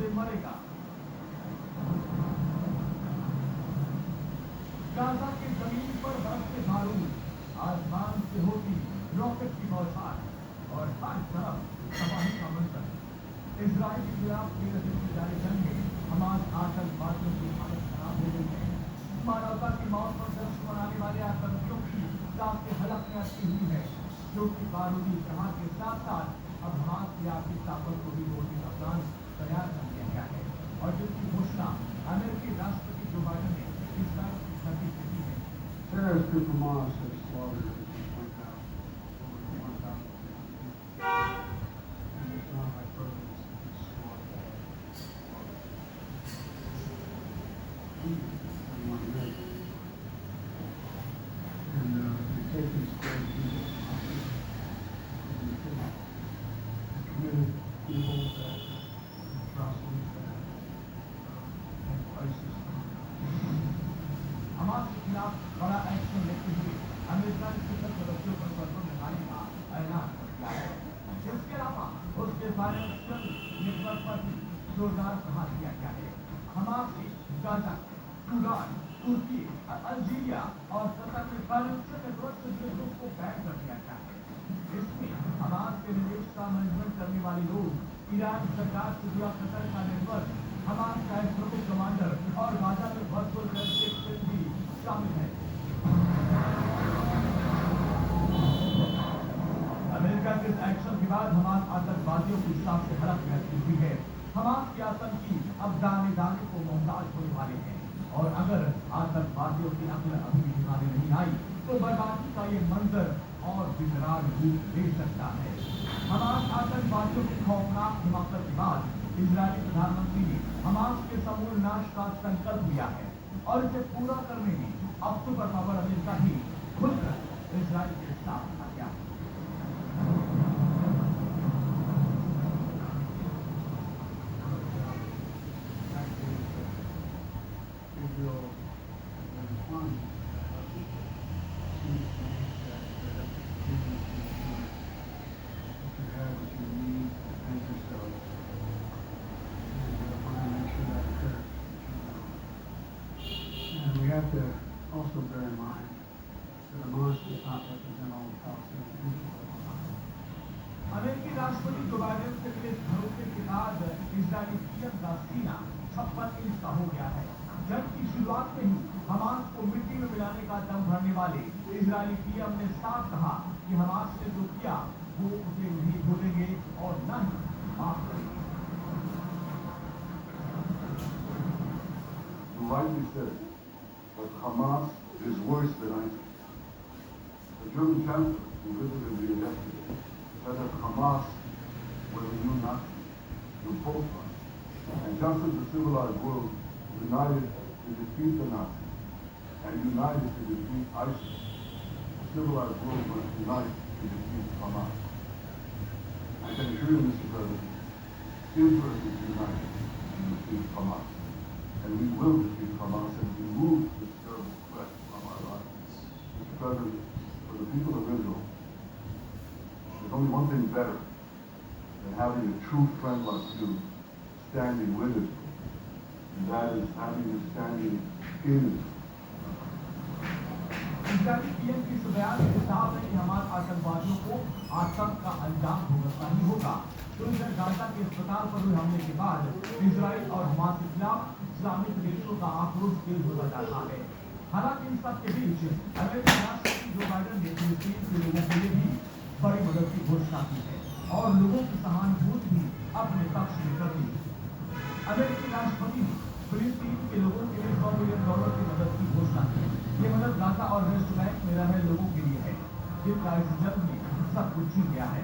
से मरेगा। गाजा की जमीन पर बरसते बारूद, आसमान से होती रॉकेट की बौछार और हर तरफ तबाही का मंजर। इजराइल के खिलाफ 13 दिन से जारी जंग में हमास आतंकवादियों की हालत खराब हो गई है। मानवता की मौत पर जश्न मनाने वाले आतंकियों की सांस के हलक में अटकी हुई है, जो कि बारूदी जहाज के साथ साथ अब हमास की आर्थिक ताकत को भी तोड़ने का प्लान तैयार कर लिया गया है, और जिसकी घोषणा अमेरिकी राष्ट्रपति जो बाइडेन ने इजराइल की धरती से की है। Terrorist group Hamas has slaughtered over 1,000 people. And it's not hyperbole, it's slaughter. Everyone dead. And they take these great people hostage. And they committed people that atrocities that take places. Hamas के खिलाफ बड़ा action लेते हुए America ने 70 सदस्यों पर curfew लगाने का ऐलान कर दिया है। इसके अलावा उसके फाइनेंशियल नेटवर्क पर भी जोरदार प्रहार किया गया है। हमास ने गाजा, सूडान, तुर्की, अल्जीरिया और कतर के फाइनेंशियल नेटवर्क से जुड़े लोगों को बैन कर दिया गया है। इसमें हमास के निवेश का मैनेजमेंट करने वाले लोग, ईरान सरकार से जुड़ा कतर का नेटवर्क, हमास का एक प्रमुख कमांडर और गाजा में वर्चुअल रेजिडेंट भी शामिल है। अमेरिका के इस एक्शन के बाद हमास आतंकवादियों की सांस से हड़प महसूस हुई है। हमास के आतंकी अब दाने दाने को मोहताज होने वाले हैं, और अगर आतंकवादियों की अक्ल अभी भी ठिकाने नहीं आई तो बर्बादी का ये मंजर और विकराल रूप ले सकता है। हमास आतंकवादियों की खौफनाक हिमाकत के बाद इजरायली प्रधानमंत्री ने हमास के समूल नाश का संकल्प लिया है, और इसे पूरा करने में अब सुपर पावर अमेरिका ही खुलकर इजरायल के साथ आ गया। We have to also bear in mind that Hamas does not represent all the Palestinian people. अमेरिकी राष्ट्रपति जो बाइडेन से मिले भरोसे के बाद इजरायली पीएम का सीना 56 इंच का हो गया है। जंग की शुरुआत में ही हमास को मिट्टी में मिलाने का दम भरने वाले इजरायली पीएम ने साफ कहा कि हमास ने जो किया वो उसे नहीं भूलेंगे और न ही माफ करेंगे। You rightly said that Hamas is worse than ISIS. The German chancellor, who visited me yesterday, said that Hamas were the new Nazis, new Polsman. And just as the civilized world united to defeat the Nazis and united to defeat ISIS, the civilized world must unite to defeat Hamas. I can assure you, Mr. President, Israel is united to defeat Hamas. And we will defeat Hamas and remove this terrible threat from our lives. Mr. President, for the people of Israel, there's only one thing better than having a true friend like you standing with Israel, and that is having you standing in Israel. Israeli PM की इस बयान से साफ है कि Hamas आतंकवादियों को आतंक का अंजाम भुगतना ही होगा। तो इधर गाजा के अस्पताल पर हुए हमले के बाद इजराइल और हमास के खिलाफ इस्लामिक देशों का आक्रोश तेज होता जा रहा है। हालांकि इन सब के बीच अमेरिकी राष्ट्रपति जो बाइडेन ने फिलिस्तीन के लोगों के लिए भी बड़ी मदद की घोषणा की है, और लोगों की सहानुभूति भी अपने पक्ष में कर दी। अमेरिकी राष्ट्रपति ने फिलिस्तीन के लोगों के लिए $100 मिलियन की मदद की घोषणा की। ये मदद गाजा और वेस्ट बैंक में रहे लोगों के लिए है, जिनका इस जंग में सब कुछ छीन गया है।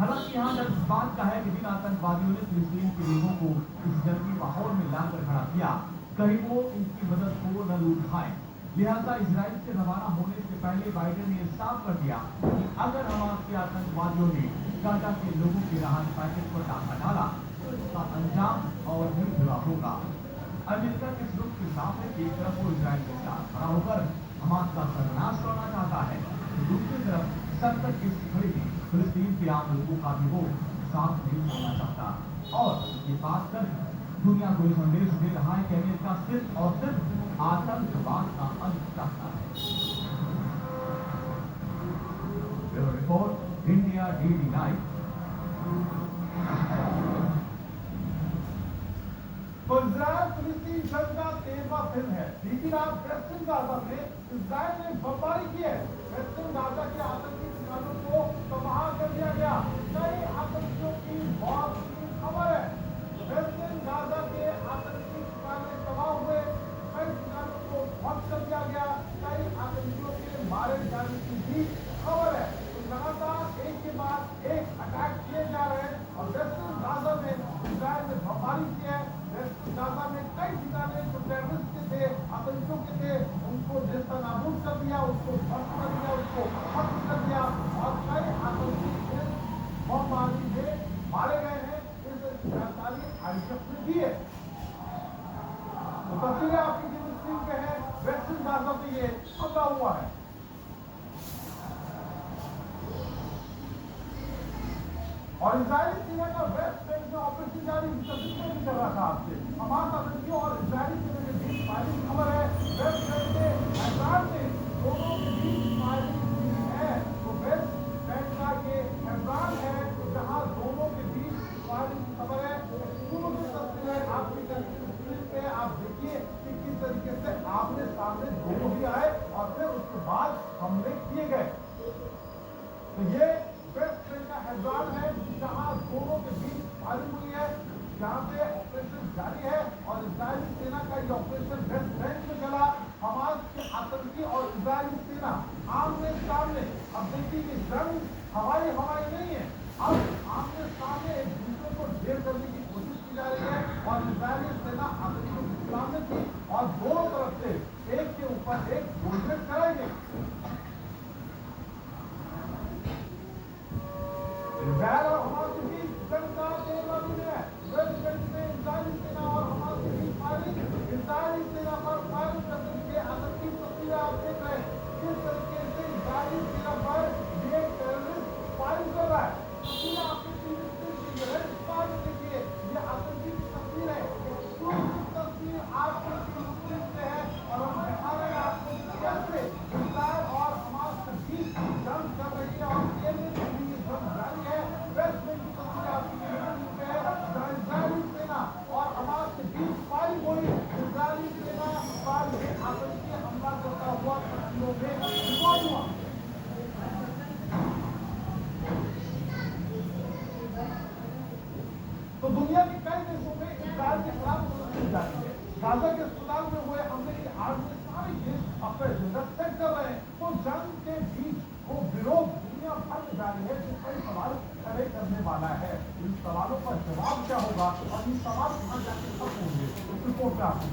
हालांकि यहाँ दर्ज इस बात का है कि जिन आतंकवादियों ने फिलिस्तीन के लोगों को इस जंगी माहौल में लाकर खड़ा किया, कहीं वो इनकी मदद को न लूट खाए। लिहाजा इजराइल से रवाना होने से पहले बाइडेन ने साफ कर दिया कि अगर हमास के आतंकवादियों ने गाजा के लोगों के राहत पैकेज पर डाका डाला तो इसका अंजाम और भी बुरा होगा। अमेरिका के इस रुख के साथ है कि एक तरफ वो इजराइल के साथ खड़ा होकर हमास का सर्वनाश करना चाहता है, तो दूसरी तरफ संकट की स्थिति में फिलिस्तीन के आम लोगों का भी वो साथ नहीं छोड़ना चाहता। और ये बात कर दुनिया को ये संदेश दे रहा है कि अमेरिका सिर्फ और सिर्फ आतंकवाद का अंत चाहता है। Bureau report, India daily live. तो इजराइल फिलिस्तीन जंग का 13वां दिन है। बीती रात वेस्टर्न गाजा में इजराइल ने बमबारी की है। वेस्टर्न गाजा के आतंकी ठिकानों को तबाह कर दिया गया। कई आतंकियों की मौत की खबर है। वेस्टर्न गाजा के आतंकी ठिकाने तबाह हुए, कई ठिकानों को ध्वस्त कर दिया गया, कई आतंकियों के मारे जाने की भी खबर है। तो लगातार एक के बाद एक अटैक किए जा रहे हैं और वेस्टर्न गाजा में इजराइल ने बमबारी की है। वेस्टर्न गाजा में कई ठिकाने जो टेररिस्ट के थे, आतंकियों के थे, उनको नेस्तनाबूद कर दिया, उसको ध्वस्त कर दिया, उसको खत्म कर दिया और कई आतंकी बमबारी में मारे गए हैं। इस जानकारी आईएफ ने दी है। तो तस्वीरें आपकी टीवी स्क्रीन पे है। वेस्टर्न गाजा में ये हमला हुआ है। और इजरायली सेना का वेस्ट बैंक में ऑपरेशन जारी तस्वीरें भी कर रहा था आपसे। हमास आतंकियों और इजरायली सेना के बीच फायरिंग खबर है। वेस्ट बैंक में हैदराबाद में दोनों के बीच फायरिंग हुई है। तो वेस्ट बैंक का ये हैदराबाद है जहां दोनों के बीच फायरिंग की खबर है। दोनों की तस्वीरें आपकी स्क्रीन पे आप देखिए कि किस तरीके से आमने सामने दोनों ही आए और फिर उसके बाद हमले किए गए। तो ये वेस्ट बैंक का हैदराबाद है जहां दोनों के बीच फायरिंग हुई है, जहां पे ऑपरेशन जारी है और इजरायली सेना का ये ऑपरेशन वेस्ट बैंक में चला। हमास के आतंकी और इजरायली सेना आमने सामने। अब देखिए कि जंग हवाई नहीं है, अब आमने सामने एक दूसरे को ढेर करने की कोशिश की जा रही है और इजरायली सेना आतंकियों के सामने थी और दोनों तरफ से एक के ऊपर एक गोलमेज कराएंगे। इजरायल और हमास के बीच जंग का 13वां दिन है। वेस्ट बैंक में इजरायली सेना और हमास के बीच फायरिंग। इजरायली सेना पर फायरिंग करने के आतंकी तस्वीरें आप देख रहे हैं। किस तरीके से इजरायली सेना पर ये टेररिस्ट फायरिंग कर रहा है। तस्वीरें आपके टीवी स्क्रीन पे है। इस बार देखिए ये आतंकी की तस्वीर है। एक्सक्लूसिव तस्वीर आपके टीवी स्क्रीन पे है और हम दिखा रहे हैं आपको कैसे इजरायल और हमास के बीच जंग कर रही है और ये जारी है। वेस्ट बैंक की तस्वीर आपकी टीवी पे है जहां इजरायली सेना और हमास के बीच फायरिंग हुई। इजरायली सेना पर आतंकी हमला करता हुआ तस्वीरों में रिकॉर्ड हुआ। तो दुनिया के कई देशों में इजरायल के खिलाफ प्रदर्शन जारी है। गाजा के अस्पताल में हुए हमले की आड़ में सारे देश अपना एजेंडा सेट कर रहे हैं। तो जंग के बीच वो विरोध दुनिया भर में जारी है जो कई सवाल खड़े करने वाला है। इन सवालों का जवाब क्या होगा और इन सवाल कहाँ जाके खत्म होंगे, इस रिपोर्ट में आपको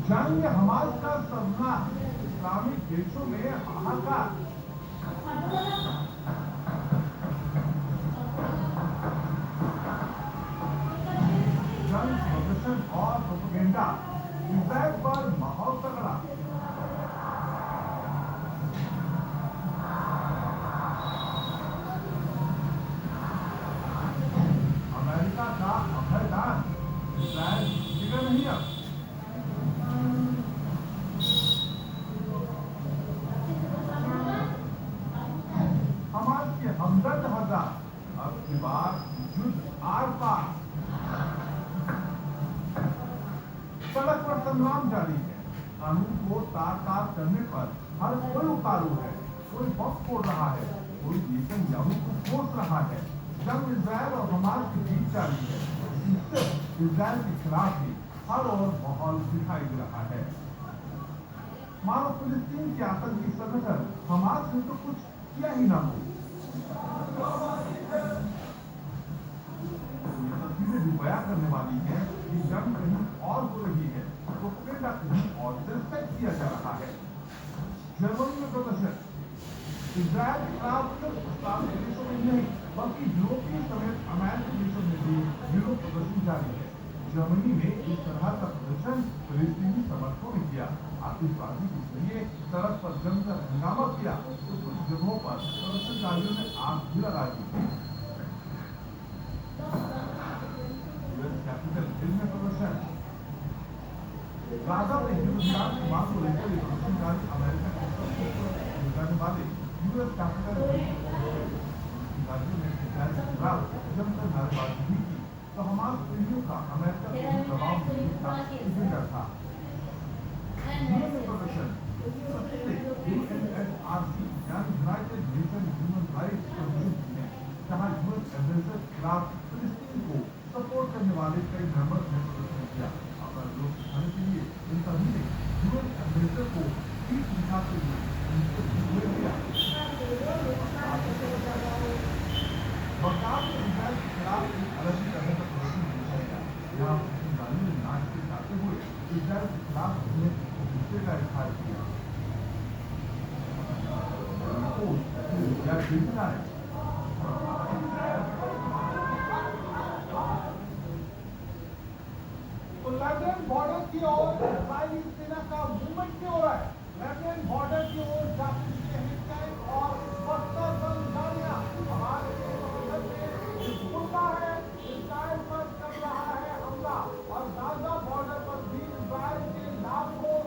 जंग हमास का सपना इस्लामिक देशों में हाहाकार। जंग प्रदर्शन और प्रोपेगेंडा। इजराइल पर माहौल तगड़ा। अमेरिका का अभयदान। इजराइल फिक्र नहीं अब। हमदर्द हजार अब की बार युद्ध आर पार। सड़क पर संग्राम जारी है। कानून को तार करने पर हर कोई उतारू है। कोई बम फोड़ रहा है, कोई नेतन्याहू को कोस रहा है। जंग इजराइल और हमास के बीच जारी है। इससे इजराइल के खिलाफ भी हर ओर माहौल दिखाई दे रहा है। मानो फिलिस्तीन के आतंकी संगठन हमास ने तो कुछ किया ही ना हो। तस्वीरें भी बयां करने वाली है कि जंग कहीं और हो रही है तो प्रेरणा कहीं और से सेट किया जा रहा है। जर्मनी में प्रदर्शन। इजराइल के खिलाफ सिर्फ इस्लामिक देशों में नहीं बल्कि यूरोपीय समेत अमेरिकी देशों में भी विरोध प्रदर्शन जारी है। जर्मनी में इस तरह का प्रदर्शन फिलिस्तीनी समर्थकों ने किया, आतिशबाजी के जरिए सड़क पर जमकर हंगामा किया तो कुछ जगहों पर प्रदर्शनकारियों ने आग भी लगा दी। कैपिटल हिल में प्रदर्शन। गाजा में युद्ध विराम की मांग को लेकर ये प्रदर्शनकारी अमेरिका के जाने वाले यूएस कैपिटल ने इजराइल के खिलाफ जमकर नारेबाजी भी की तो हमास पीढ़ियों का अमेरिका के दबाव में था। प्रदर्शन यूएनएचआरसी यानी United nation human rights commission ने जहां यूएस एग्रेसर के खिलाफ फिलिस्तीन को सपोर्ट करने वाले कई मेंबर्स ने प्रदर्शन किया। अपना विरोध दिखाने के लिए इन सभी ने यूएस एग्रेसर को पीठ दिखाते हुए उनको दिया। बगदाद में इजराइल के खिलाफ एक अलग ही तरह का प्रदर्शन किया गया। यहाँ प्रदर्शनकारियों ने नाच के गाते हुए इजराइल के खिलाफ अपने गुस्से का इजहार किया। तो लेबनान बॉर्डर की ओर इजरायली सेना का मूवमेंट क्यों हो रहा है? लेबनान बॉर्डर की ओर जा चुके हैं टैंक और बख्तर गाड़ियां। हमारे हिजबुल्लाह है इजराइल पर कर रहा है हमला और गाजा बॉर्डर पर भी इजराइल के लाखों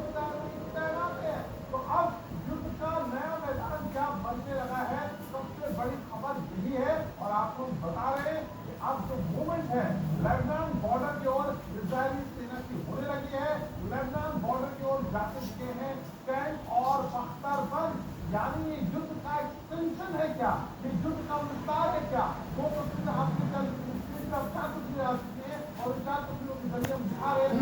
तैनात है। तो अब युद्ध का नया मैदान क्या बनने लगा है? सबसे बड़ी खबर यही है और आपको बता रहे हैं कि अब जो मूवमेंट है लेबनान बॉर्डर की ओर इजरायली सेना की होने लगी है। लेबनान बॉर्डर की ओर जा चुके हैं टैंक और बख्तर यानी ये युद्ध का एक्सटेंशन है क्या? ये युद्ध का विस्तार है क्या? दो तस्वीरें आपके चार तस्वीरें आ चुकी है और चार तस्वीरों के जरिए हम दिखा रहे हैं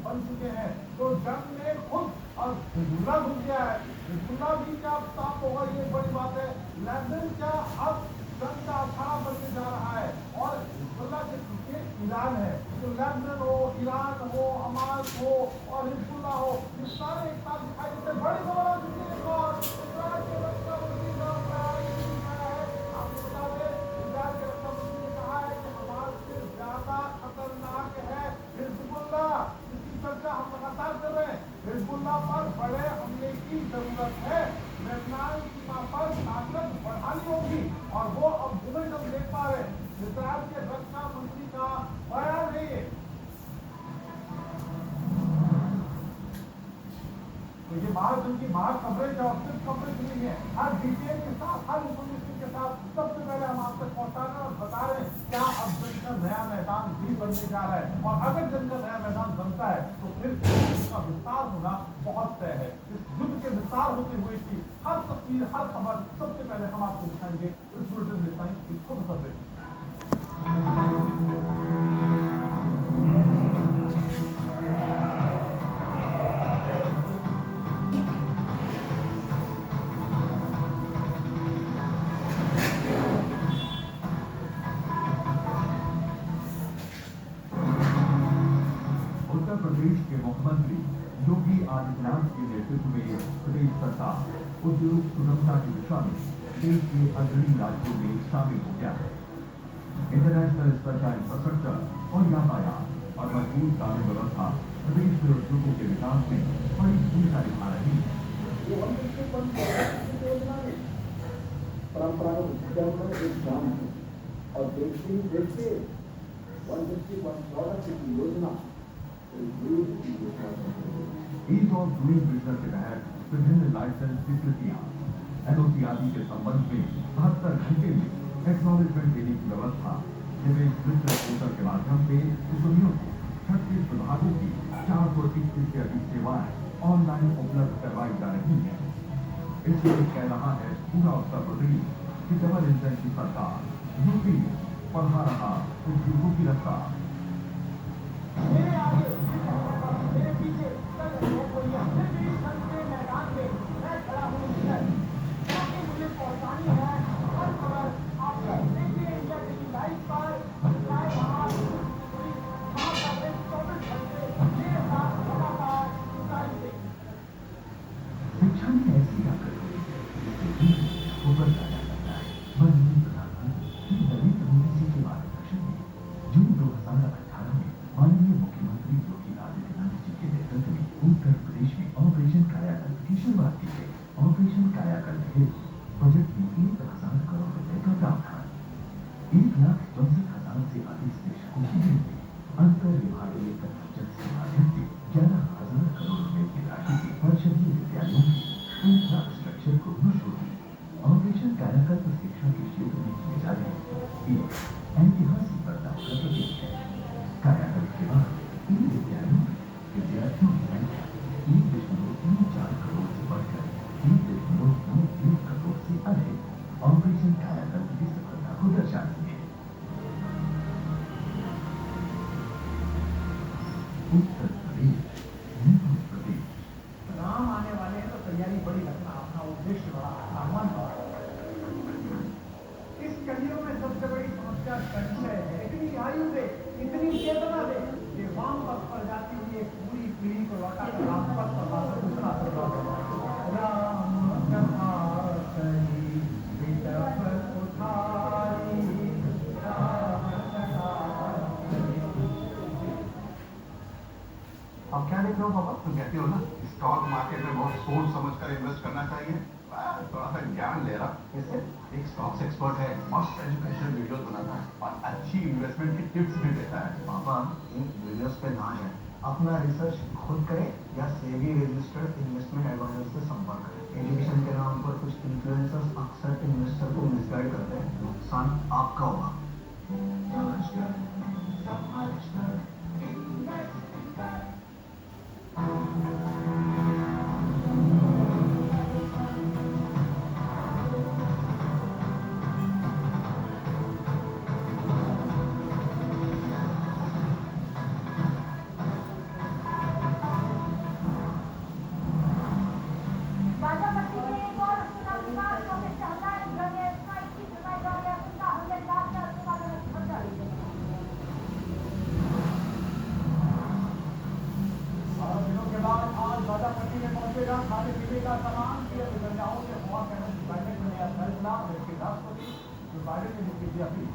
बन चुके हैं। तो जंग में खुद और हिजबुल्लाह घुस गया है। हिजबुल्लाह भी क्या साफ होगा ये बड़ी बात है। लेबनान क्या अब जंग का अखाड़ा बनने जा रहा है और हिजबुल्लाह के पीछे ईरान है। तो लेबनान हो, ईरान हो, हमास हो और हिजबुल्लाह हो, ये सारे एक साथ दिखाई देते हैं। बड़ी खबर आ चुकी है और इजराइल के रक्षा मंत्री आपको बता दें इजराइल के रक्षा मंत्री ने कहा है कि हमास से ज्यादा खतरनाक है हिजबुल्लाह। इसकी चर्चा हम लगातार कर रहे हैं। हिजबुल्लाह पर बड़े हमले की जरूरत है। लेबनान सीमा पर ताकत बढ़ानी होगी और वो अब मूवमेंट हम देख पा रहे हैं। इजराइल के रक्षा मंत्री का बयान है ये। तो ये बाहर उनकी बाहर कवरेज है और सिर्फ कवरेज नहीं है, हर डिटेल के साथ हर इन्फॉर्मेशन के साथ सबसे पहले हम आप तक पहुंचा रहे हैं और बता रहे हैं क्या अब जंग का नया मैदान भी बनने जा रहा है। और अगर जंग का नया मैदान बनता है तो फिर इसका विस्तार होना बहुत तय है। इस युद्ध के विस्तार होते हुए की हर तस्वीर हर खबर सबसे पहले हम आपको दिखाएंगे इस बुलेटिन में। इसको सबसे प्रदेश के मुख्यमंत्री योगी आदित्यनाथ के नेतृत्व में प्रदेश सरकार उद्योग सुगमता की दिशा में देश के अग्रणी राज्यों में शामिल हो गया है। इंटरनेशनल स्तर का इंफ्रास्ट्रक्चर और यातायात और मजबूत कानून व्यवस्था प्रदेश में उद्योगों के विकास में बड़ी भूमिका निभा रही है। परंपरागत उद्योग में एक काम है और देखिए 151 प्रोडक्ट की योजना ईज ऑफ डूइंग बिजनेस के तहत विभिन्न लाइसेंस स्वीकृतियां एनओसी आदि के संबंध में 72 घंटे में एक्नॉलेजमेंट देने की व्यवस्था निवेश बिजनेस पोर्टल के माध्यम से उद्यमियों को 36 विभागों की 421 से अधिक सेवाएं ऑनलाइन उपलब्ध करवाई जा रही है। इसलिए कह रहा है पूरा उत्तर प्रदेश की डबल इंजन की सरकार यूपी में बढ़ा रहा उद्योगों की रफ्तार। मेरे आगे मेरे पीछे मैदान में मैं खड़ा हूँ क्योंकि मुझे पहुँचानी है हर खबर आपको। देखिए इंडिया टीवी लाइव पर शिक्षा में ऐसी आकर उभर जाता है। शुरुआत की गई। ऑपरेशन कायाकल्प हेतु बजट में 1,000 करोड़ रुपए का प्रावधान। 1,64,000 से अधिक शिक्षकों की नियुक्ति। अंतर विभागीय कन्वर्जेंस के माध्यम से 11,000 करोड़ रुपए की राशि से परिषदीय विद्यालयों की इंफ्रास्ट्रक्चर को मजबूती। ऑपरेशन कायाकल्प शिक्षा के क्षेत्र में किए जा रहे एक ऐतिहासिक बदलाव का प्रतीक है। कायाकल्प के बाद इन विद्यालयों में विद्यार्थियों की संख्या 1.34 करोड़ से बढ़कर 1.91 करोड़ से अधिक ऑपरेशन कायाकल्प की सफलता को दर्शाती है। उत्तर प्रदेश, मध्य प्रदेश। राम आने वाले हैं तो तैयारी बड़ी रखना, अपना उद्देश्य बड़ा, आह्वान बड़ा। इस कलियुग में सबसे बड़ी समस्या संशय है। इतनी आयु दे, इतनी चेतना दे, ये वाम पथ पर जाती हुई एक पूरी पीढ़ी को लौटा कर राम पथ पर लाकर दूसरा राम कथा कही विटप उठाई, राम कथा कही। अब क्या देख रहे हो पापा? तुम कहते हो ना स्टॉक मार्केट में बहुत सोच समझ कर इन्वेस्ट करना चाहिए। थोड़ा सा ज्ञान ले रहा। इससे एक स्टॉक्स एक्सपर्ट है, मस्त एजुकेशनल वीडियोस बनाता है और अच्छी इन्वेस्टमेंट की टिप्स भी देता है। पापा इन वीडियोस पे ना है, अपना रिसर्च खुद करें या सेबी रजिस्टर्ड इन्वेस्टमेंट एडवाइजर से संपर्क करें। एजुकेशन के नाम पर कुछ इन्फ्लुएंसर्स अक्सर इन्वेस्टर को मिसगाइड करते हैं, नुकसान आपका होगा। खाने पीने का सामान की विभिन्नताओं से हुआ कहने की बैठक में यह फैसला देश के राष्ट्रपति जो बाइडेन ने की थी अपील।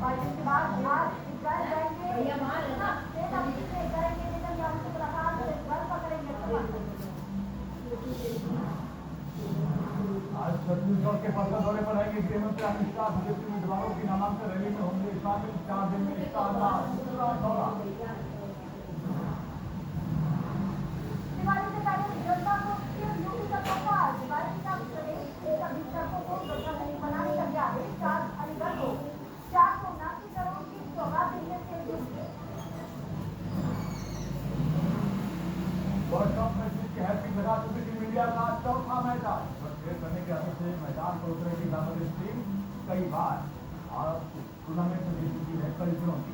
और इसके बाद आज इजराइल जाएंगे, आज छत्तीसगढ़ के पटना दौरे पर आएंगे गृह मंत्री अमित शाह। बीजेपी उम्मीदवारों की नामांकन रैली में होंगे शामिल। 4 दिन में इसका दूसरा दौरा। दिवाली से पहले जनता को फिर यूपी का तोहफा। दिवाली का प्रदेश के सभी सड़कों को प्रशासनिक बनाने का आदेश। 4 अलीगढ़ को 479 करोड़ की सौगात देने से जुटे। वर्ल्ड कप में जीत के हैट्रिक लगा चुकी टीम इंडिया का चौथा मैच आज खेल करने के आदत से मैदान पर उतरेगी बांग्लादेश टीम। कई बार और टूर्नामेंट में जीत चुकी है कई दिनों की।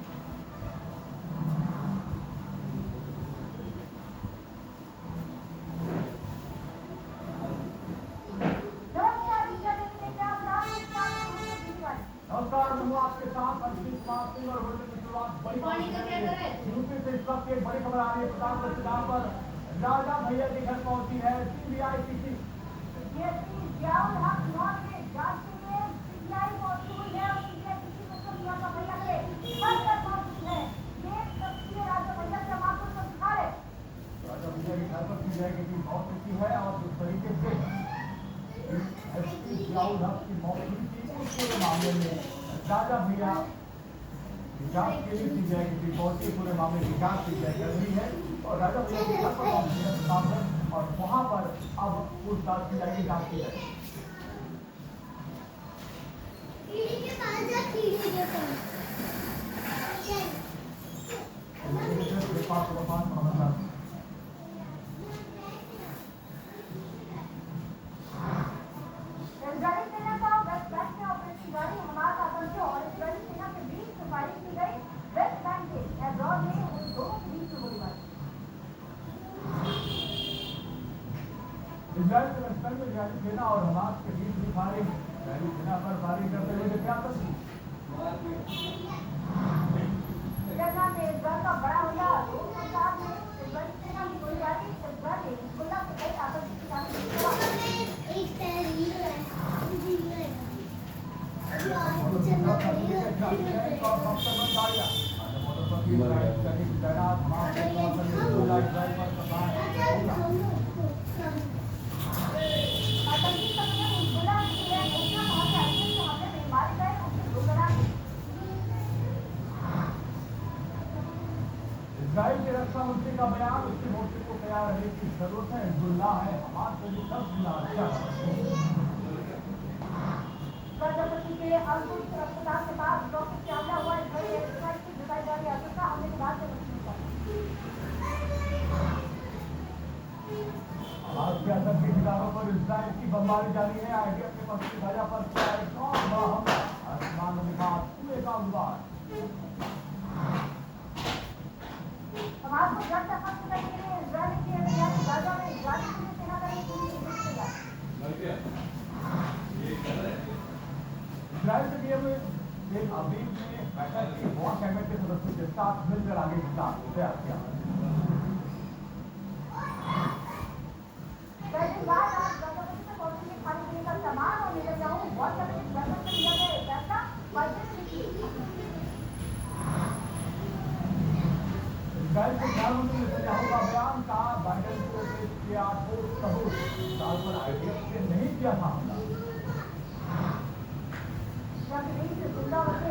नमस्कार, मैं आपके साथ अंकित कुमार सिंह और बुलेटिन की शुरुआत बड़ी यूपी से इस वक्त एक बड़ी खबर आ रही है। प्रतापगढ़ जिला पर राजा भैया के घर पहुंची है सीबीआई की टीम। जियाउल हक मौत के जांच के लिए सीबीआई पहुंची हुई है और सीबीआई की टीम को राजा भैया के घर पर पहुंची है। ये तस्वीर राजा भैया के माध्यम से दिखा रहे। राजा भैया के घर पर सीबीआई की टीम पहुंच चुकी है और जिस तरीके से एसपी जियाउल हक की मौत हुई थी पूरे मामले में राजा भैया जांच के लिए सीबीआई की टीम पहुंची। पूरे मामले की जांच सीबीआई कर रही है और राजा भैया के घर पर पहुंची है प्रतापगढ़ और वहां पर अब पूछताछ की जाएगी, जांच की जाएगी। इजरायली सेना का वेस्ट बैंक में ऑपरेशन जारी। हमास आतंकियों और इजरायली सेना के बीच फायरिंग की गई। वेस्ट बैंक के एब्रॉड में उन दोनों के बीच गोलीबारी। इजराइल के वेस्ट बैंक में इजरायली सेना और हमास के बीच भी फायरिंग। इजरायली सेना पर फायरिंग करते हुए क्या तस्वीर। घटना में इजरायल का बड़ा हमला। 2004 में इजरायली सेना की गोलीबारी। इजरायल ने हिजबुल्लाह के कई आतंकी ठिकाने और की इजराइल सैनिक तैनात हमास के समर्थन में इजराइल पर प्रहार होगा। आतंकी संगठन हिजबुल्लाह की है घोषणा कहा कि आईएस के हमले में मारे गए उसके 2 जवान। इजराइल के रक्षा मंत्री का बयान, उसके मोर्चे को तैयार रहने की जरूरत है। हिजबुल्लाह है हमास से भी 10 गुना अच्छा। गाजापट्टी के अल-कुद्स अस्पताल के पास रॉकेट से हमला हुआ। इजराइल एयर स्ट्राइक की बताई जा रही आशंका हमले के बाद से मशीन पर। हमास के आतंकी ठिकानों पर इजराइल की बमबारी जारी है। आईडीएफ ने पश्चिमी गाजा पर किया एक और बड़ा हमला। आसमान में दिखा कुएं का विवाद। हमास को जड़ से खत्म करने के लिए इजराइल ने किया तैयार। गाजा में इजराइल की सेना करेगी पूरी तैयार। इजराइल से किए हुए एक अब्रील में बैठक की वॉर कैबिनेट के सदस्यों के साथ मिलकर आगे की प्लान तैयार किया। कई दिन बाद आज गाजापट्टी में पहुंचने के खाने पीने का सामान और नेतन्याहू वॉर कैबिनेट बैठक में लिया गया फैसला। इजराइल के प्रधानमंत्री नेतन्याहू का बयान, कहा बाइडेन को पेश किया ठोस सबूत। साल पर आईडीएफ ने नहीं किया था हमला।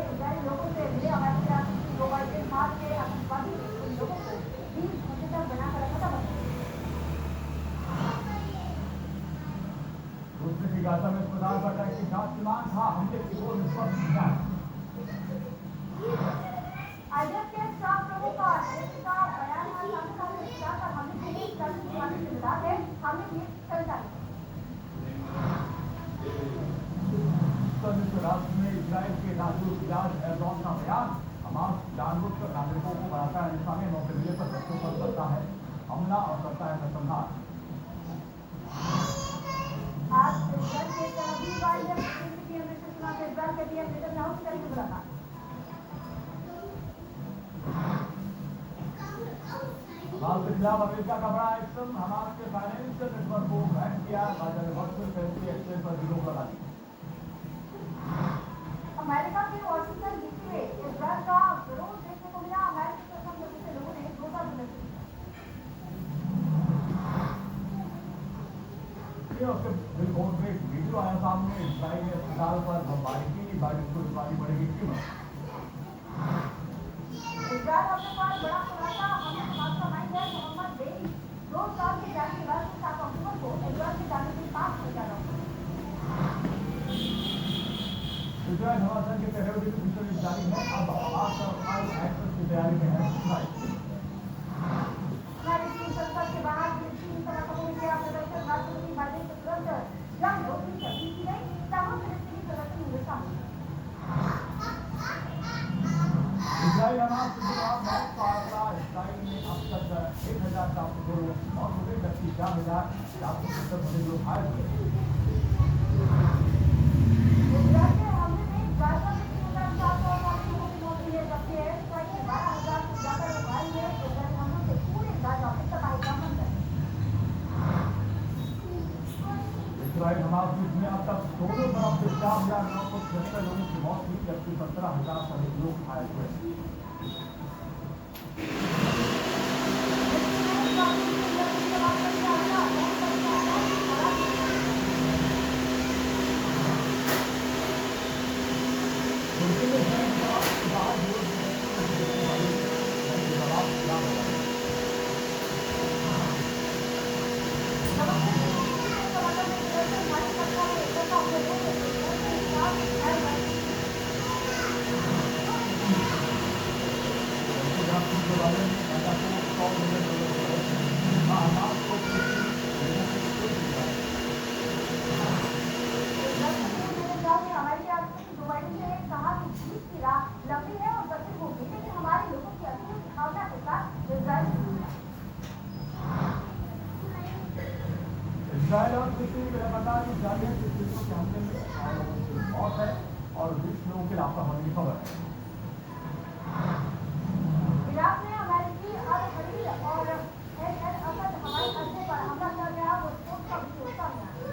इजराइल लोगों से मिले अमेरिकी राष्ट्रपति जो बाइडेन मार्च के आतंकवादी उन लोगों को 20 घंटे तक बनाकर रखा था। दूसरे की गाजा में अस्पताल पर अटैक की जांच की मांग, था हमले की ओर विश्वास जांच। आईएफ के स्टाफ प्रमुख का बयान है। हमले के लिए जिम्मेदार है। हमले की चर्चा संयुक्त राष्ट्र में इजराइल के नाज़ुक इलाज एर्दोगन का बयान, हमास जानबूझकर नागरिकों को बनाता है निशाने। मौके मिलने पर बच्चों पर करता है हमला और करता है नरसंहार। आज इजराइल के तेल अवीव आईएफ के इजराइल के पीएम नेतन्याहू से करेंगे मुलाकात। हमास के खिलाफ अमेरिका का बड़ा एक्शन, हमास के फाइनेंशियल नेटवर्क को हैक किया। गाजा में वर्चुअल करेंसी एक्सचेंज पर रोक लगा दी। अमेरिका के वॉशिंगटन डीसी में इजराइल का विरोध देखने को मिला। अमेरिकी शासन से लोगों ने रोजा प्रदर्शन किया। उसके बिलबोर्ड में एक वीडियो आया सामने। इजराइल ने अस्पताल पर बमबारी की। बाइडेन को चुकानी पड़ेगी कीमत। इजराइल अपने पास बड़ा खुलासा, हमने मास्टरमाइंड है मोहम्मद बेरी 2 साल के जेल के बाद 7 अक्टूबर को इजराइल के जाने के 5 हो जाएगा। इजराइल हमास के टेररिस्ट मिशन जारी है। अब हमास और अल एक्सेस की तैयारी में है इजराइल। अमेरिकी संसद के बाहर फिलिस्तीनी समर्थकों ने किया प्रदर्शन। राष्ट्रपति बाइडेन के तुरंत जंग रोकने की अपील की गई। तमाम फिलिस्तीनी संगठन हुए शामिल। इजराइल हमास के खिलाफ मौत का आंकड़ा, इजराइल ने अब तक 1402 लोग मौत हो गई, जबकि 4,470 बने लोग घायल हुए। इजराइल के हमले में गाजा में 3,489 लोगों की मौत हुई है, जबकि एयर स्ट्राइक में 12,000 से ज्यादा लोग घायल हुए। इजराइल हमलों से पूरे गाजा में तबाही का मंजर। इजराइल हमास युद्ध में अब तक दोनों तरफ से 4,976 लोगों की मौत हुई, जबकि 17,000 से अधिक लोग घायल हुए। इजराइल और फिलिस्तीन में लगातार जारी है। फिलिस्तीनियों के हमले में 9 लोगों की मौत है और 20 लोगों के लापता होने की खबर है। इराक में अमेरिकी अल-हरीर और एल असद हवाई अड्डे पर हमला किया गया। वो विस्फोट का वीडियो सामने आया।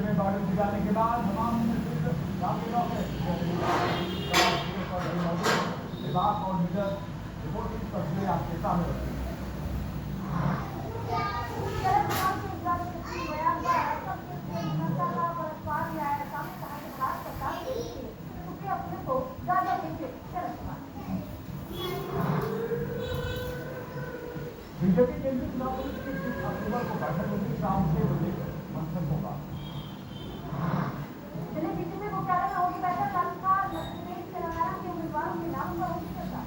में बाइडेन के जाने के बाद हमास ने फिर बाद और मीडिया रिपोर्टिंग तस्वीरें आपके सामने रखी। शरद पवार के इस बात के बयान पर असम के जनता का पलटवार लिया है। सामने कहा कि भारत सरकार के लिए उसके अपने को ज्यादा देंगे शरद पवार। बीजेपी केंद्रीय चुनाव समिति की 30 अक्टूबर को बैठक होगी। शाम 6 बजे मंथन होगा। दिल्ली बीजेपी मुख्यालय में होगी बैठक। राजस्थान मध्यप्रदेश तेलंगाना के उम्मीदवारों के नाम पर होगी चर्चा।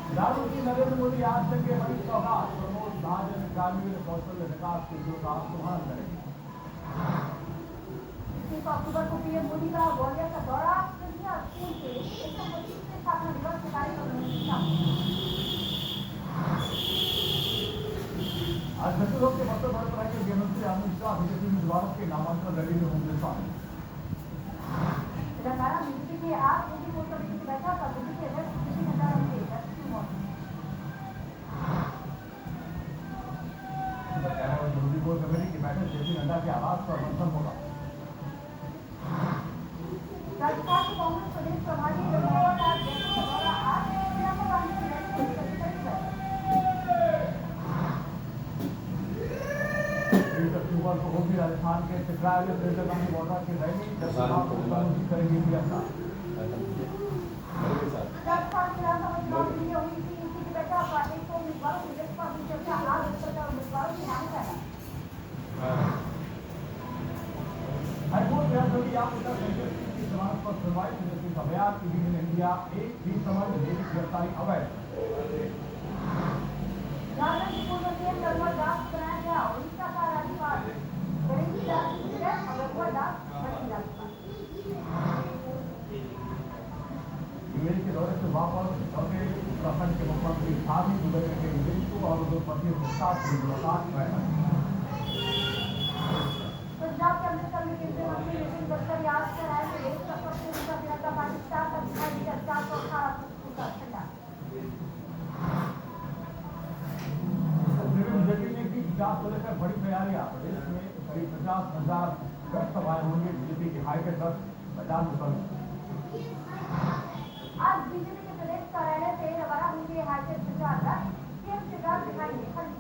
प्रधानमंत्री नरेंद्र मोदी आज तक के बड़ी सौगात प्रमोद महाजन ग्रामीण कौशल विकास केंद्रों का शुभारंभ करेंगे। 30 अक्टूबर को पीएम मोदी का ग्वालियर का दौरा। सिंधिया स्कूल के 125वें स्थापना दिवस के कार्यक्रम में शामिल। आज छत्तीसगढ़ के मत्स्य बढ़ रहेंगे गृहमंत्री अमित शाह बीजेपी उम्मीदवारों के नामांकन रैली में होंगे शामिल। तेलंगाना बीजेपी के आज होगी कोर कमेटी की बैठक। और बीजेपी अध्यक्ष जेपी नड्डा रहेंगे दक्षिण मोर्चा। मोदी कोर कमेटी की बैठक जेपी नड्डा के आवास पर मंथन होगा। राजस्थान के कांग्रेस प्रदेश प्रभारी रघुवर दास जयपुर का दौरा। आज प्रियंका गांधी की रैली को लेकर कड़ी बैठक। 30 अक्टूबर को होगी राजस्थान के चित्राल में प्रियंका गांधी वाड्रा की रैली। जनसभा को संबोधित करेंगी प्रियंका। राजस्थान विधानसभा चुनाव के लिए हुई थी इसी की बैठक। पार्टी को उम्मीदवारों की लिस्ट पर हुई चर्चा। आज इस पर उम्मीदवारों के नाम का हाईकोर्ट न्यायमूर्ति आप उत्तर प्रदेश की जमानत पर सुनवाई। तेजस्वी का बयान कि इन इंडिया एक भी समझ मेरी गिरफ्तारी अवैध। झारखंड की पूर्व सीएम रघुवर दास बनाया गया उड़ीसा का राज्यपाल। करेंगी दास और रघुवर दास बनेंगे राज्यपाल। यूएई के दौरे से वापस लौटे उत्तराखंड के मुख्यमंत्री धार्मिक दुबई में गए विदेशों और उद्योगपतियों के साथ हुई मुलाकात बैठक। पंजाब के अमृतसर में केंद्रीय मंत्री नितिन गडकरी आज से आए थे। देश का सबसे ऊंचा तिरंगा पाकिस्तान का दिखाई दिया 418 फुट का झंडा। बीजेपी ने की 50 को लेकर बड़ी तैयारियां। प्रदेश में करीब 50,000 रथ सभाएं होंगी। बीजेपी के हाईटेक रथ मैदान में बंद। आज बीजेपी के प्रदेश कार्यालय से रवाना होंगे हाईटेक प्रचार रथ। सीएम शिवराज दिखाएंगे हरी।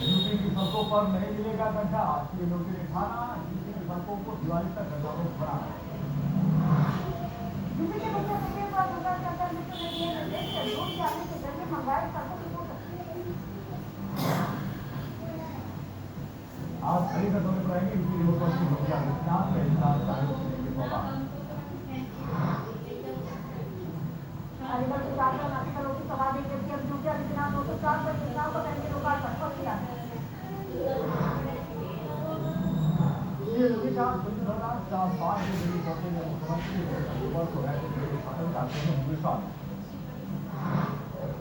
यूपी की सड़कों पर नहीं मिलेगा गड्ढा। श्री योगी ने ठाना यूपी की सड़कों को दिवाली तक गड्ढा मुक्त बनाना। यूपी के मुख्य सचिव और दुर्गा शंकर मिश्र ने दिए निर्देश। रोड जाने के जरिए मंगवाए सड़कों की फोटो। आज खड़ी का दौरे पर रहेंगे यूपी मुख्यमंत्री योगी आदित्यनाथ में इजलास सहयोग देंगे मौका। अलीगढ़ के साथ नासिकरों की सभा देंगे सीएम योगी आदित्यनाथ। 204 पर योजनाओं का करेंगे लोकार्पण। योगी का 2005 के दिल्ली पहुंचे में मुख्यमंत्री 30 अक्टूबर को राज्य शासन करते हैं होंगे शामिल।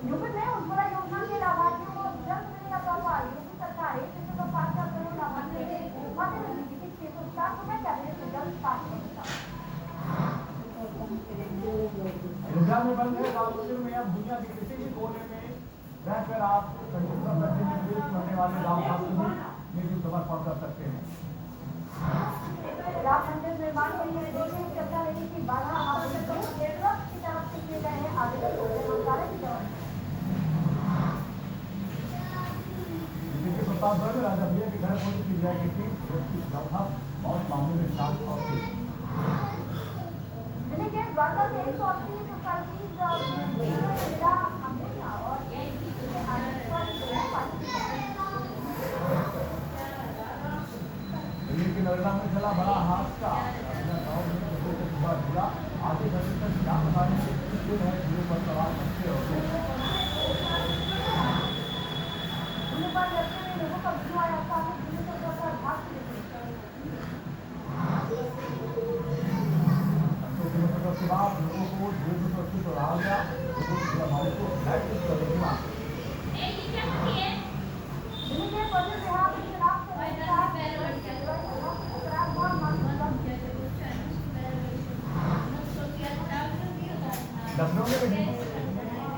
यूपी में उज्ज्वला योजना के लाभार्थियों को जल्द मिलेगा तोहफा। यूपी सरकार 1.5 करोड़ लाभार्थियों के खाते में भेजेगी 607 रुपए। कैबिनेट में जल्द पास होगा। अयोध्या में बंद है राम मंदिर में। अब दुनिया के किसी भी कोने में रहकर आप कंप्यूटर करने में विदेश करने वाले राम भक्त में भी समर्पण कर सकते हैं। राम मंदिर निर्माण के लिए विदेशी चर्चा लेने की बाधा आवेदन ट्रस्ट की तरफ से किए गए हैं आवेदन मंत्रालय की तरफ। प्रतापगढ़ में राजा भैया के घर पहुंची सीबीआई की टीम। व्यक्ति चौथा मौत मामले में 7 और 3। दिल्ली के द्वारका के 180 जिला अमेरिका और दिल्ली के नोएडा में चला बड़ा हादसा। गांव में लोगों को सुबह जुड़ा। आधे घंटे तक जान बचाने की मुश्किल है। झूले पर सवार बच्चे और झूले पर लड़के में लोगों का वीडियो आया था। झूले पर चढ़कर भाग निकले। के बाद लोगों को झूले से सुरक्षित रहा गया। हमारे को लाइट करने की मांग। दिल्ली के प्रदेश विभाग के खिलाफ लखनऊ में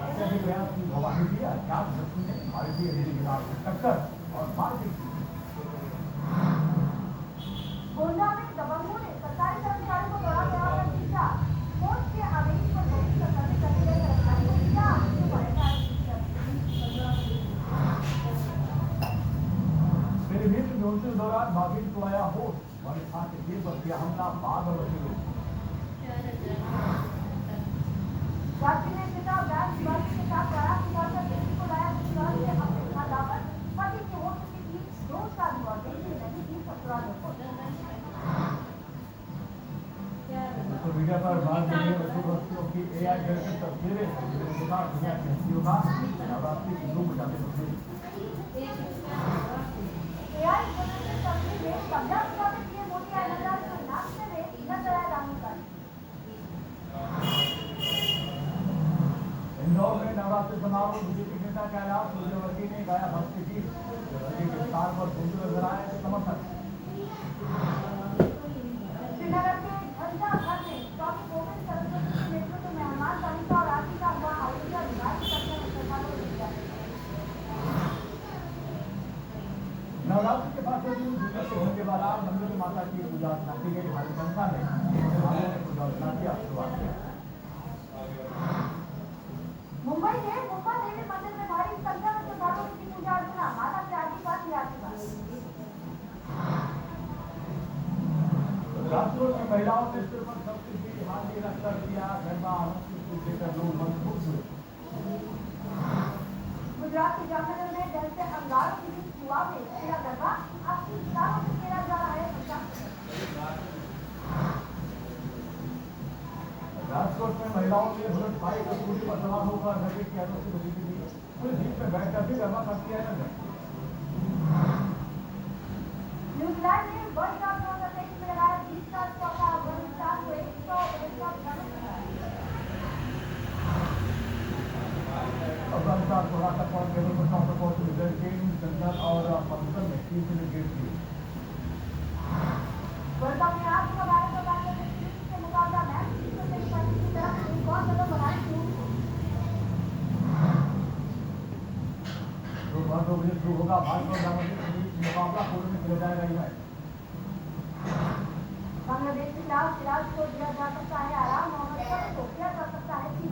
अत्यधिक प्रयास की गवाही दी। अज्ञात व्यक्ति ने भारतीय रेल के साथ टक्कर और मारपीट की। गोंडा में दबंग तो आया हो और था कि ये पर किया हमला बाद में बचे जाति ने पिता बैंक दिवाली के साथ बारात निकालकर बेटी को लाया ससुराल से अपने घर लाकर पति की हो चुकी थी 2 साल हुआ बेटी नहीं थी ससुराल को तो मीडिया पर बात करेंगे बच्चों बच्चों की AI जनरेटेड तस्वीरें जिनके साथ दुनिया की हस्तियों का नवरात्रि की धूम मचाते तस्वीरें AI जनरेटेड तस्वीर में कब्जा दिखाते हुए मोदी आइलैंडर को नाचते हुए नजर आए राहुल गांधी इंदौर में नवरात्रि समारोह बीजेपी नेता कैलाश विजयवर्गीय ने गाया भक्ति गीत विजयवर्गीय के स्थान पर गूंज नजर आए समर्थक श्रीनगर के घंटाघर में स्वामी गोविंद सरस्वती के नेतृत्व में हनुमान चालीसा और आरती का हुआ आयोजन भारी संख्या में श्रद्धालुओं ने किया नवरात्रि के बाद दिन दुनिया से होने के बाद आज मंदिर में माता की पूजा अर्चना की गई भारी संख्या में श्रद्धालुओं ने पूजा अर्चना किया शुरुआत किया मुंबई के मुंबा देवी मंदिर में भारी संख्या में श्रद्धालुओं की पूजा अर्चना माता के आशीर्वाद की आशीर्वाद राजकोट की महिलाओं ने सिर पर सबसे हाथी रखकर किया गरबा लेकर लोग मजबूत हुए गुजरात के जामनगर में जल से अंगारों की बीच हुआ में तेरा गरबा अब 3 सालों से खेला जा रहा है राजकोट में महिलाओं ने बुलेट बाइक और स्कूटी पर सवार होकर नशे की अनोखी गतिविधि दी पूरी जीप में बैठकर भी गरबा करती है नजर न्यूजीलैंड ने वर्ल्ड कप 2023 में लगाया 20 का चौका अफगानिस्तान को 159 रन अफगानिस्तान को हराकर पॉइंट टेबल पर टॉप पर पहुंचे विजय केन जंगल और पाकिस्तान में 3 विकेट लिए वर्ल्ड कप में आज का भारत और बांग्लादेश के मुकाबला मैच की सेमीफाइनल की तरफ एक और कदम बढ़ाने की दोपहर 2 बजे शुरू होगा भारत और बांग्लादेश के बीच मुकाबला कोर्ट में खेला जाएगा ये मैच बांग्लादेश के खिलाफ सिराज को दिया जा सकता है आराम मोहम्मद शमी को किया जा सकता है 3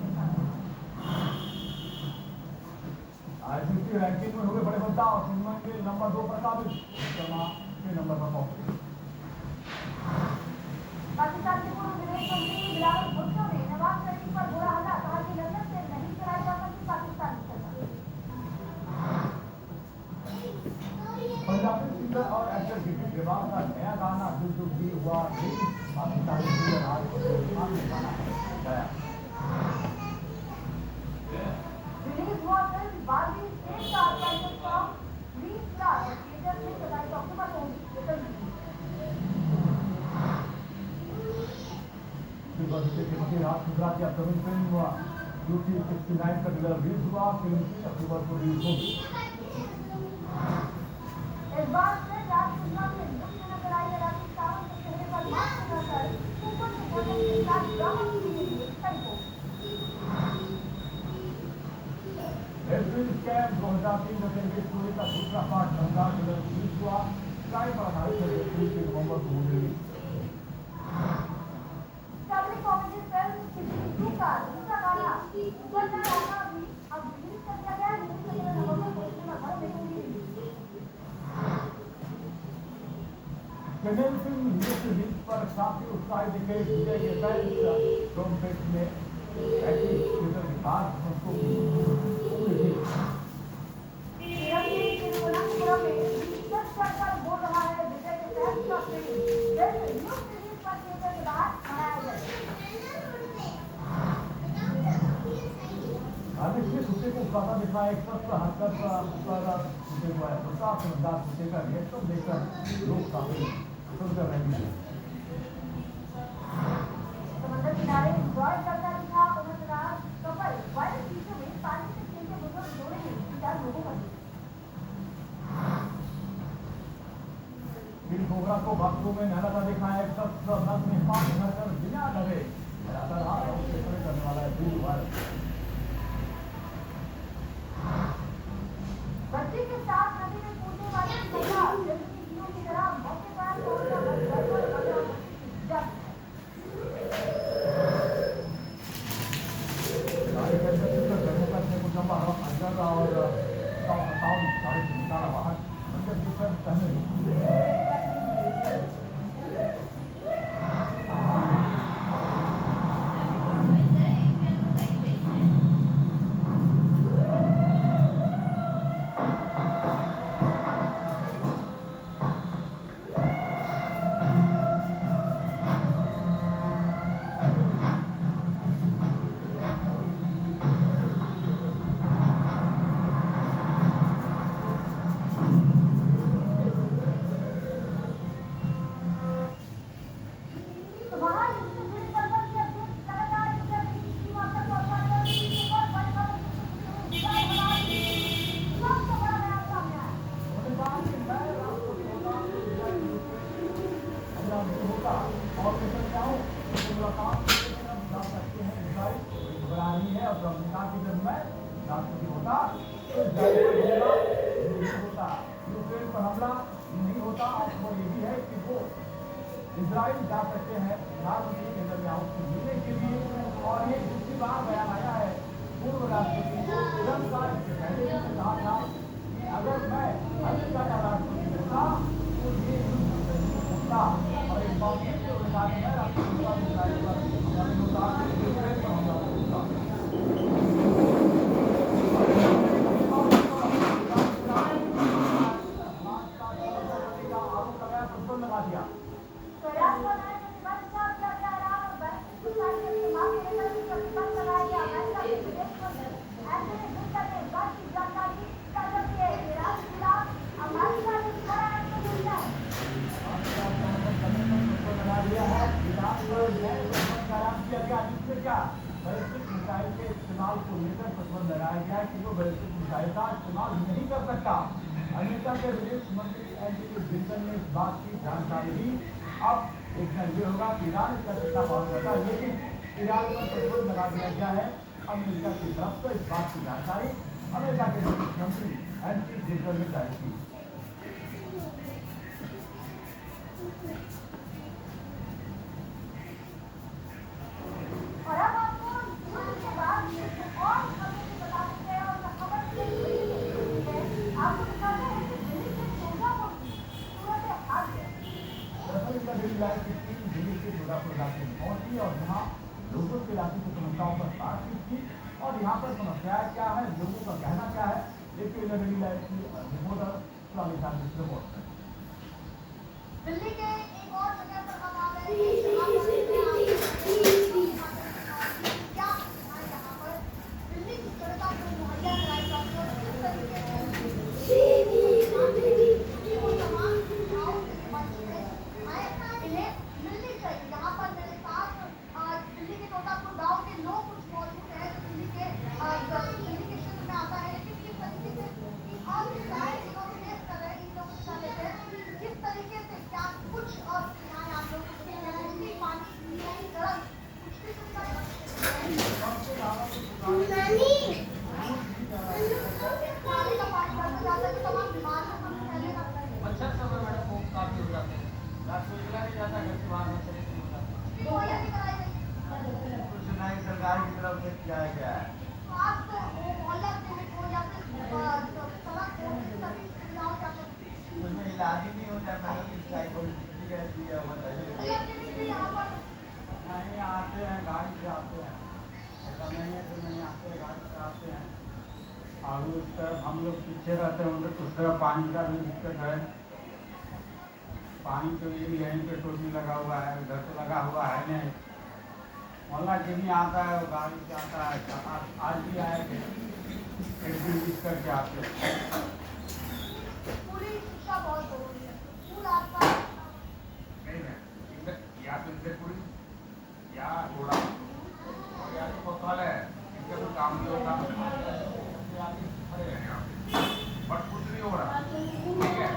ICC रैंकिंग में हुए बड़े बदलाव सुमन के नंबर 2 पर काबिज शर्मा के नंबर पर पहुंचे पाकिस्तान के पूर्व विदेश मंत्री बिलावल भुट्टो ने नवाज शरीफ पर बुरा हमला कहा कि लंदन से नहीं चलाई जा सकती पाकिस्तान की सरकार पंजाबी सिंगर और एक्टर गिरी ग्रेवाल का नया गाना दिल टू दी हुआ पाकिस्तानी सिंगर आज सामने गाना गाया रिलीज हुआ फिल्म बारहवीं स्टेट का टाइटल सॉन्ग रीस्टार्ट थिएटर में 27 अक्टूबर को श्रीमती राज गुजरात की अपकमिंग फिल्म ड्यूटी 69 का ट्रेलर रिलीज हुआ फिल्म 3 अक्टूबर को रिलीज होगी इस बार से राज गुजरात में मुख्य नजर आई राजेश सावंत के चेहरे पर मास्क लगाकर ऊपर से भोजन के साथ ड्रामा की लिए कई को रेलवे स्कैम 2003 में तेलुगु स्टोरी का दूसरा पार्ट बंगाल में रिलीज हुआ स्काई पर आधारित है 3 नवंबर को होगी फैमिली कॉमेडी फिल्म किसी 2 का दूसरा गाना सुपरना गाना भी अब रिलीज कर दिया गया है रिलीज करने नवंबर को सिनेमा घर में होगी कन्नड़ फिल्म रिलीज पर काफी उत्साहित दिखे विजय के फैंस डोम फेस्ट में ऐसी थिएटर के बाद उसको तिरुवनंतपुरम में सच कर बोल रहा है विजय के फैंस का फिल्म जैसे न्यू सीरीज पर थिएटर के बाहर मनाया जाए आदित्य कुत्ते को ज्यादा दिखा एक सख्त हरकत पर कुत्ते को है प्रताप समझदार कुत्ते का रिएक्शन देखकर लोग काफी सुन कर रहे हैं समंदर किनारे एंजॉय करता दिखा उम्रदराज कपल वायरल वीडियो में पानी से खेलते बुजुर्ग जोड़े ने 4 लोगों का फिर कोबरा को बाथरूम में नहलाता दिखा एक शख्स नस में पानी भरकर बिना डरे नहलाता रहा उसके करने वाला है वीडियो वायरल बच्चे के साथ नदी में कूदने वाली महिला फिल्म की हीरो की तरह मौके पर पहुंचकर घर पर बचा जब कुछ लंबा अंदर और साउंड गाड़ी से निकाला बाहर अंदर की तरफ पहले इजराइल जा सकते हैं प्रधानमंत्री नेतन्याहू से मिलने के लिए। और ये दूसरी बार बयान आया है। पूर्व राष्ट्रपति ट्रंप का इससे पहले भी कहा था कि अगर मैं अमेरिका का राष्ट्रपति होता तो ये युद्ध नहीं होता। और इस मौके के अनुसार मैं राष्ट्रपति इजराइल पर हमला करूंगा। आरोप लगाया, प्रतिबंध लगा दिया। बैलिस्टिक मिसाइल के इस्तेमाल को लेकर प्रतिबंध लगाया गया कि वो बैलिस्टिक मिसाइल का इस्तेमाल नहीं कर सकता। अमेरिका के विदेश मंत्री एंटनी ब्लिंकन ने इस बात की जानकारी दी। अब देखना ये होगा कि ईरान इसका कितना पालन करता है, लेकिन ईरान पर प्रतिबंध लगा दिया गया है अमेरिका की तरफ से। इस बात की जानकारी अमेरिका के विदेश मंत्री एंटनी ब्लिंकन ने जारी की। दिल्ली के दुर्गापुर इलाके में पहुंची और यहाँ लोगों के इलाके की समस्याओं पर बातचीत की और यहाँ पर समस्याएं क्या है, लोगों का कहना क्या है, देखिए दिल्ली लाइव की रिपोर्टर सुलामिता की रिपोर्ट। दिल्ली के एक और जगह पर हम आ गए हैं क्या यहाँ पर दिल्ली की सड़कों को मुहैया कराई जाती है और किस तरीके से वो तमाम सुविधाओं से वंचित है। इन्हें मिलनी चाहिए। यहाँ पर मेरे साथ दिल्ली के टोटापुर गांव के लोग कुछ मौजूद हैं जो दिल्ली के क्षेत्र में आता है, लेकिन किस तरीके से और फेस कर रहे हैं इन लोगों के साथ किस तरीके से क्या कुछ और सुविधाएं आप लोगों को पानी गर्म कुछ भी सुविधाएं पानी का पानी भरता जाता है तो तमाम बीमारियों का फैलेगा। अच्छा समय मैडम वो काफी हो जाते हैं, रात को निकला नहीं जाता, घर से बाहर नहीं कुछ नहीं सरकार की तरफ से किया गया है। उसमें इलाज ही नहीं हो जाता है, नहीं आते हैं, गाड़ी से आते हैं, ऐसा नहीं है कि नहीं आते हैं, गाड़ी से आते हैं। और उस तरफ हम लोग पीछे रहते हैं, उधर उस तरफ पानी का भी दिक्कत है। पानी तो ये यहीं पे टोटी लगा हुआ है, उधर तो लगा हुआ है नहीं। मोहल्ला जिन्हीं आता है वो गाड़ी से आता है। आज भी आए थे, एक दिन मिस करके आते हैं। पूरी शिक्षा बहुत जरूरी है। स्कूल आपका या तो इंद्रपुरी या घोड़ा और या तो कोतवाल है, इनका कोई काम नहीं होता, खड़े हैं यहाँ पे, बट कुछ नहीं हो रहा। ठीक है,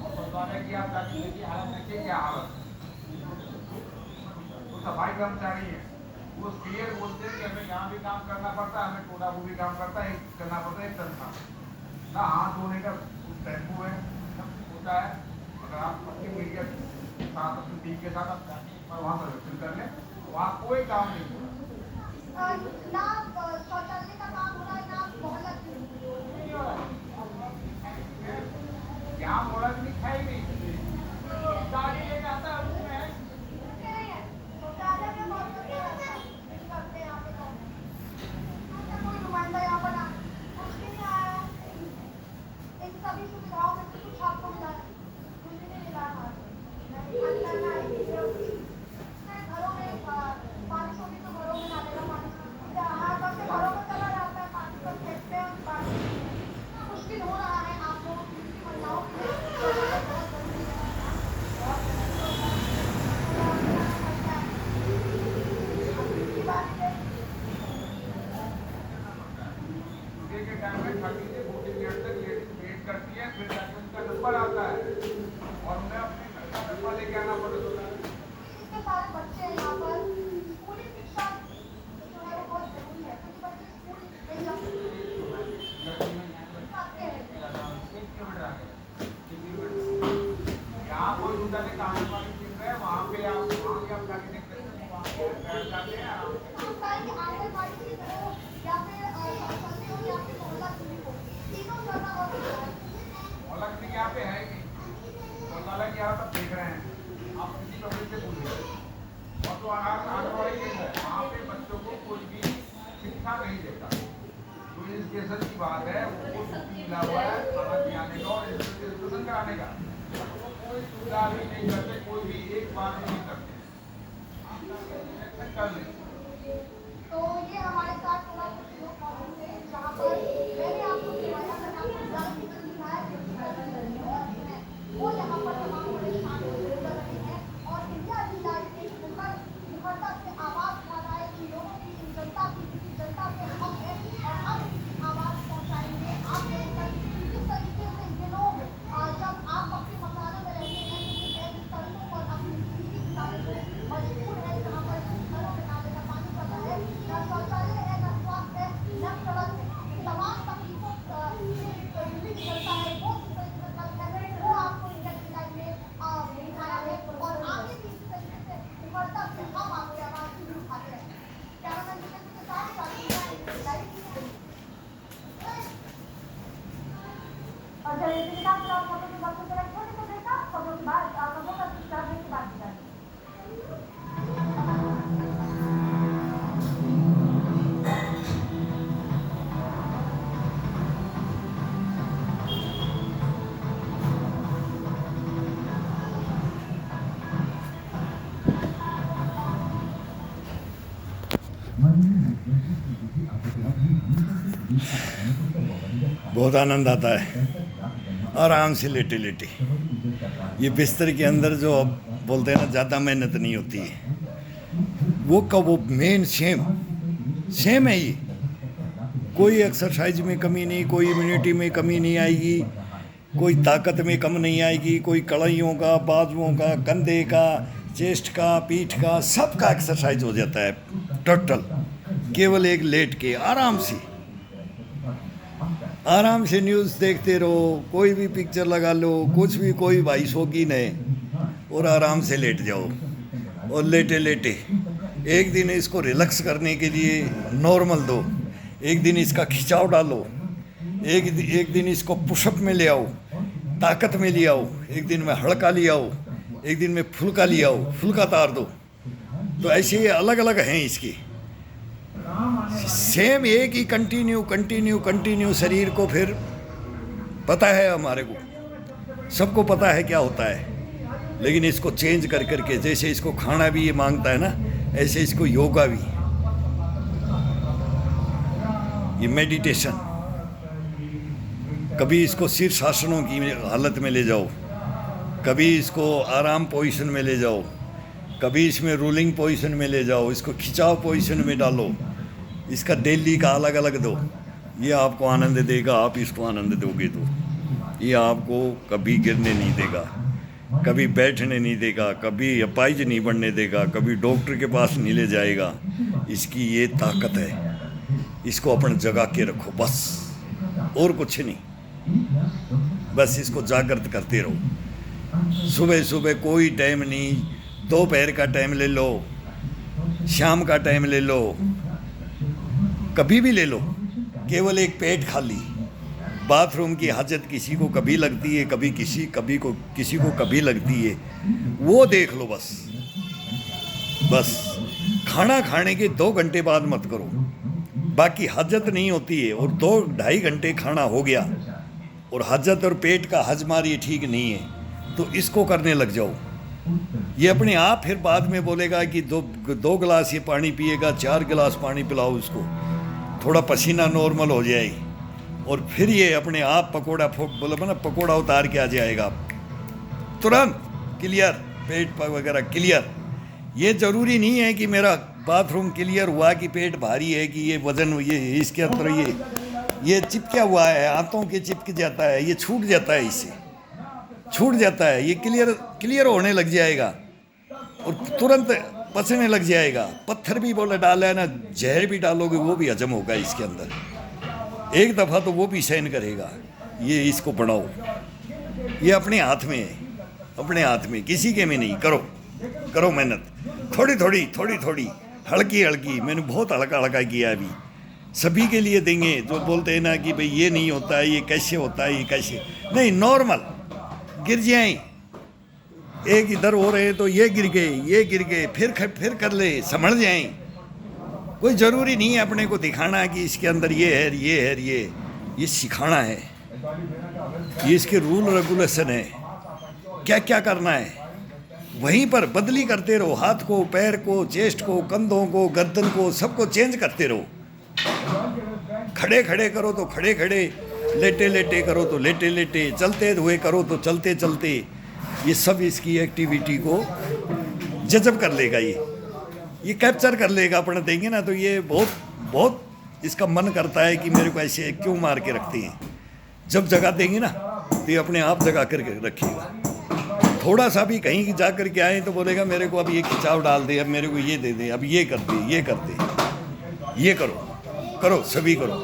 और कोतवाल की आप जाके देखिए हालत, देखिए क्या हालत। तो सफाई कर्मचारी है, वो क्लियर बोलते हैं कि हमें यहाँ भी काम करना पड़ता है, हमें टोला भी काम करता है, करना पड़ता है एक तनख्वाह ना। हाथ धोने का टेम्पो है, सब होता है। अगर आप अपनी मीडिया साथ अपनी टीम के साथ आप जाके वहाँ सर्वेक्षण कर लें, वहाँ कोई काम नहीं हो रहा। ना शौचालय का काम हो रहा है, ना मोहल्ला नहीं हो रहा। यहाँ मोहल्ला नहीं खाई नहीं, गाड़ी लेके आता है उसमें शौचालय में बहुत करते हैं यहाँ पे कोई नुमाइंदा यहाँ पर ना कुछ भी नहीं आया। इन सभी सुविधाओं में कुछ आपको मिला है, कुछ भी नहीं मिला है। घरों में 500 भी तो घरों में डालेगा पानी, घरों में चला जाता है, पानी पर फेंकते हैं। पानी मुश्किल हो रहा है आप लोगों की महिलाओं के के टाइम में 30 से 40 मिनट तक वेट करती है, फिर जाके उनका नंबर आता है और उन्हें अपनी नंबर लेके आना पड़ता है। आंगनबाड़ी की हो या फिर सरपंच हो या फिर मोहल्ला क्लिनिक हो, तीनों जगह और मोहल्ला क्लिनिक यहाँ पे है कि मोहल्ला की यहाँ तक देख रहे हैं, आप किसी पब्लिक से पूछ लीजिए। और तो आंगनबाड़ी केंद्र है, वहाँ पे बच्चों को कोई भी शिक्षा नहीं देता। तो एजुकेशन की बात है, वो छुट्टी मिला हुआ है खाना खिलाने का और एजुकेशन कराने का, वो कोई सुविधा भी नहीं करते, कोई भी एक बात नहीं करते कर लें। तो ये हमारे साथ थोड़ा कुछ लोग मौजूद थे जहाँ पर मैंने आपको दिखाया, मैंने आपको ज़्यादा दिखाया कि वो यहाँ पर तमाम परेशान गुजर रहे हैं और इंडिया डिजाइन एक मुखरता से आवाज़ उठा रहा है कि लोगों की जनता पे हक है और हम आवाज़ पहुँचाएंगे। आप देखकर किस तरीके से ये लोग जब आप अपने मकानों में रहते हैं तो सड़कों पर अपनी जिंदगी बिताने को मजबूर है, जहाँ पर घरों में नाले का पानी पड़ता है, न शौचालय है, न स्वास्थ्य है, न सड़क है, तमाम तकलीफों से दिल्ली निकलता है, वो आपको इंडिया डिजाइन में दिखाया है और आगे भी इसी तरीके से उभरता से हम आपकी आवाज़ भी उठाते हैं। कैमरामैन के साथ और चलिए इसके साथ आप खबरों के वक्त पर छोटे से ब्रेक था, खबरों के बाद खबरों का विस्तार ब्रेक के बाद दिखाएंगे। बहुत आनंद आता है, आराम से लेटे लेटे। ये बिस्तर के अंदर जो अब बोलते हैं ना, ज़्यादा मेहनत नहीं होती है, वो का वो मेन सेम है। ये कोई एक्सरसाइज में कमी नहीं, कोई इम्यूनिटी में कमी नहीं आएगी, कोई ताकत में कम नहीं आएगी, कोई कड़ाइयों का, बाजुओं का, कंधे का, चेस्ट का, पीठ का, सब का एक्सरसाइज हो जाता है टोटल, केवल एक लेट के आराम से न्यूज़ देखते रहो, कोई भी पिक्चर लगा लो, कुछ भी, कोई भाई शौकीन है, और आराम से लेट जाओ। और लेटे लेटे एक दिन इसको रिलैक्स करने के लिए नॉर्मल दो, एक दिन इसका खिंचाव डालो, एक दिन इसको पुशअप में ले आओ, ताकत में ले आओ, एक दिन में हल्का ले आओ, एक दिन में फुल्का ले आओ, फुल्का तार दो। तो ऐसे ये अलग अलग हैं इसकी, सेम एक ही कंटिन्यू शरीर को फिर पता है, हमारे को सबको पता है क्या होता है, लेकिन इसको चेंज कर करके, जैसे इसको खाना भी ये मांगता है ना, ऐसे इसको योगा भी, ये मेडिटेशन, कभी इसको शीर्षासनों की हालत में ले जाओ, कभी इसको आराम पोजीशन में ले जाओ, कभी इसमें रूलिंग पोजीशन में ले जाओ, इसको खिंचाव पोजीशन में डालो, इसका डेली का अलग अलग दो। ये आपको आनंद देगा, आप इसको आनंद दोगे तो ये आपको कभी गिरने नहीं देगा, कभी बैठने नहीं देगा, कभी अपाइज नहीं बनने देगा, कभी डॉक्टर के पास नहीं ले जाएगा। इसकी ये ताकत है, इसको अपन जगा के रखो बस, और कुछ नहीं, बस इसको जागृत करते रहो। सुबह सुबह कोई टाइम नहीं, दोपहर का टाइम ले लो, शाम का टाइम ले लो, कभी भी ले लो, केवल एक पेट खाली। बाथरूम की हाजत किसी को कभी लगती है, कभी किसी को कभी लगती है, वो देख लो बस। खाना खाने के 2 घंटे बाद मत करो, बाकी हाजत नहीं होती है, और 2-2.5 घंटे खाना हो गया और हाजत और पेट का हजमार ये ठीक नहीं है, तो इसको करने लग जाओ। ये अपने आप फिर बाद में बोलेगा कि 2 गिलास ये पानी पिएगा, 4 गिलास पानी पिलाओ उसको, थोड़ा पसीना नॉर्मल हो जाए, और फिर ये अपने आप पकोड़ा उतार के आ जाएगा तुरंत, क्लियर, पेट वगैरह क्लियर। ये ज़रूरी नहीं है कि मेरा बाथरूम क्लियर हुआ कि पेट भारी है, कि ये वज़न, ये इसके अंदर ये चिपका हुआ है, हाथों के चिपक जाता है, ये छूट जाता है, इससे छूट जाता है, ये क्लियर होने लग जाएगा और तुरंत पचने लग जाएगा। पत्थर भी बोले डाला है ना, जहर भी डालोगे वो भी हजम होगा इसके अंदर, एक दफ़ा तो वो भी सहन करेगा। ये इसको बढ़ाओ, ये अपने हाथ में है, अपने हाथ में, किसी के में नहीं। करो मेहनत, थोड़ी थोड़ी हल्की हल्की, मैंने बहुत हल्का हल्का किया अभी। सभी के लिए देंगे जो बोलते हैं ना कि भाई ये नहीं होता है, ये कैसे होता है, ये कैसे नहीं, नॉर्मल गिर जाए, एक इधर हो रहे तो ये गिर गए, फिर कर ले, संभल जाए। कोई ज़रूरी नहीं है अपने को दिखाना कि इसके अंदर ये सिखाना है, ये इसके रूल रेगुलेशन है, क्या क्या करना है। वहीं पर बदली करते रहो, हाथ को, पैर को, चेस्ट को, कंधों को, गर्दन को, सबको चेंज करते रहो। खड़े खड़े करो तो खड़े खड़े, लेटे लेटे करो तो लेटे लेटे, चलते हुए करो तो चलते चलते। ये सब इसकी एक्टिविटी को जज़ब कर लेगा, ये कैप्चर कर लेगा। अपना देंगे ना तो ये बहुत इसका मन करता है कि मेरे को ऐसे क्यों मार के रखते हैं। जब जगह देंगे ना तो ये अपने आप जगह करके रखेगा। थोड़ा सा भी कहीं जा कर के आए तो बोलेगा मेरे को अब ये खिंचाव डाल दे, अब मेरे को ये दे दे, अब ये कर दे, ये करो, सभी करो।